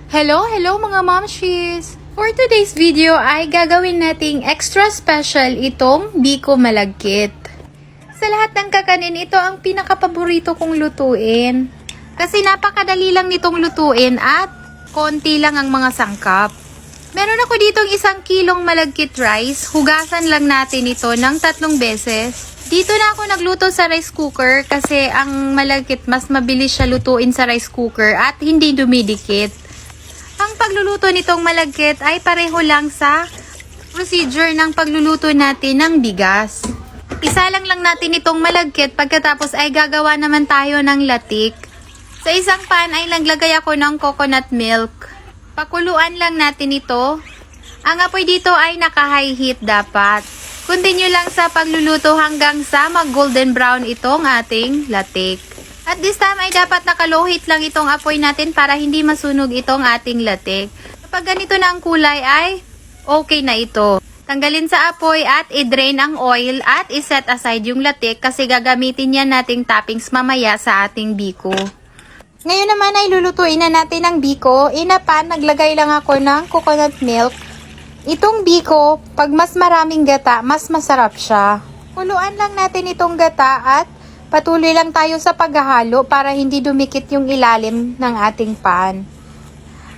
Hello mga momshies! For today's video ay gagawin nating extra special itong biko malagkit. Sa lahat ng kakanin, ito ang pinakapaborito kong lutuin. Kasi napakadali lang nitong lutuin at konti lang ang mga sangkap. Meron ako ditong 1 kilong malagkit rice. Hugasan lang natin ito ng 3 beses. Dito na ako nagluto sa rice cooker kasi ang malagkit mas mabilis siya lutuin sa rice cooker at hindi dumidikit. Ang pagluluto nitong malagkit ay pareho lang sa procedure ng pagluluto natin ng bigas. Isa lang natin itong malagkit, pagkatapos ay gagawa naman tayo ng latik. Sa isang pan ay naglagay ako ng coconut milk. Pakuluan lang natin ito. Ang apoy dito ay naka-high heat dapat. Continue lang sa pagluluto hanggang sa mag-golden brown itong ating latik. At this time ay dapat naka-low heat lang itong apoy natin para hindi masunog itong ating latik. Kapag ganito na ang kulay ay okay na ito. Tanggalin sa apoy at i-drain ang oil at i-set aside yung latik kasi gagamitin yan nating toppings mamaya sa ating biko. Ngayon naman ay lulutuin na natin ang biko. In a pan, naglagay lang ako ng coconut milk. Itong biko, pag mas maraming gata, mas masarap siya. Kuluan lang natin itong gata at patuloy lang tayo sa paghahalo para hindi dumikit yung ilalim ng ating pan.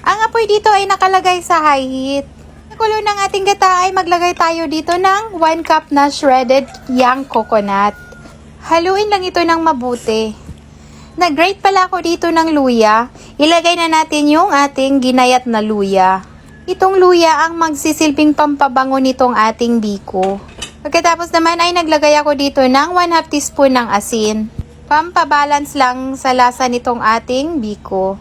Ang apoy dito ay nakalagay sa high heat. Nakulo ng ating gata ay maglagay tayo dito ng 1 cup na shredded young coconut. Haluin lang ito ng mabuti. Nag-grate pala ako dito ng luya. Ilagay na natin yung ating ginayat na luya. Itong luya ang magsisilbing pampabango nitong ating biko. Pagkatapos naman ay naglagay ako dito ng 1/2 teaspoon ng asin. Pampabalance lang sa lasa nitong ating biko.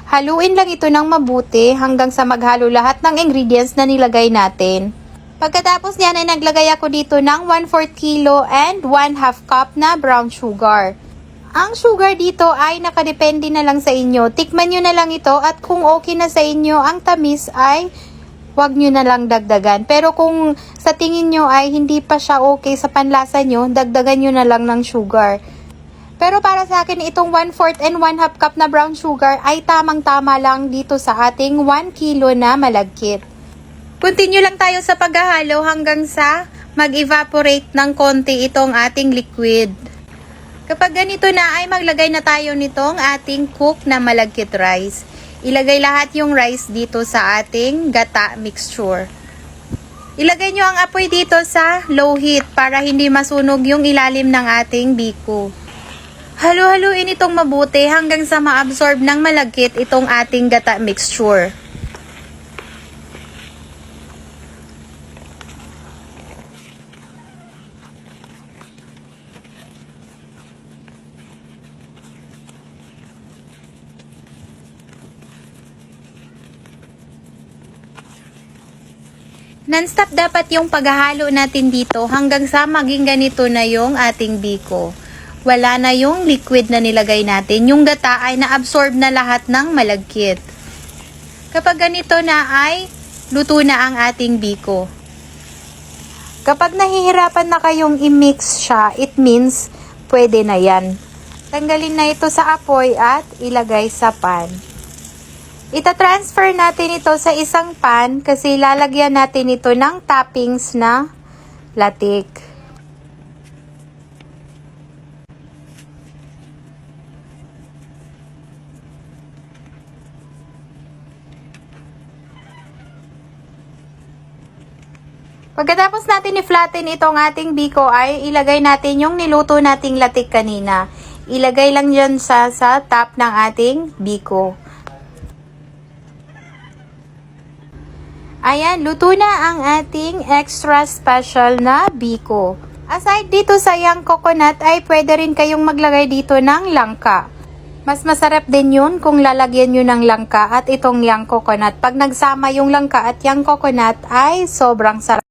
Haluin lang ito ng mabuti hanggang sa maghalo lahat ng ingredients na nilagay natin. Pagkatapos niyan ay naglagay ako dito ng 1/4 kilo and 1/2 cup na brown sugar. Ang sugar dito ay nakadepende na lang sa inyo. Tikman nyo na lang ito at kung okay na sa inyo ang tamis ay huwag nyo na lang dagdagan. Pero kung sa tingin nyo ay hindi pa siya okay sa panlasa nyo, dagdagan nyo na lang ng sugar. Pero para sa akin, itong 1/4 and 1/2 cup na brown sugar ay tamang-tama lang dito sa ating 1 kilo na malagkit. Continue lang tayo sa paghahalo hanggang sa mag-evaporate ng konti itong ating liquid. Kapag ganito na ay maglagay na tayo nitong ating cook na malagkit rice. Ilagay lahat yung rice dito sa ating gata mixture. Ilagay nyo ang apoy dito sa low heat para hindi masunog yung ilalim ng ating biko. Halo-haluin itong mabuti hanggang sa ma-absorb ng malagkit itong ating gata mixture. Non-stop dapat yung paghahalo natin dito hanggang sa maging ganito na yung ating biko. Wala na yung liquid na nilagay natin. Yung gata ay na-absorb na lahat ng malagkit. Kapag ganito na ay luto na ang ating biko. Kapag nahihirapan na kayong i-mix siya, it means pwede na yan. Tanggalin na ito sa apoy at ilagay sa pan. Ita-transfer natin ito sa isang pan kasi lalagyan natin ito ng toppings na latik. Pagkatapos natin i-flatten itong ating biko ay ilagay natin yung niluto nating latik kanina. Ilagay lang yan sa top ng ating biko. Ayan, luto na ang ating extra special na biko. Aside dito sa young coconut ay pwede rin kayong maglagay dito ng langka. Mas masarap din yun kung lalagyan nyo ng langka at itong young coconut. Pag nagsama yung langka at young coconut ay sobrang sarap.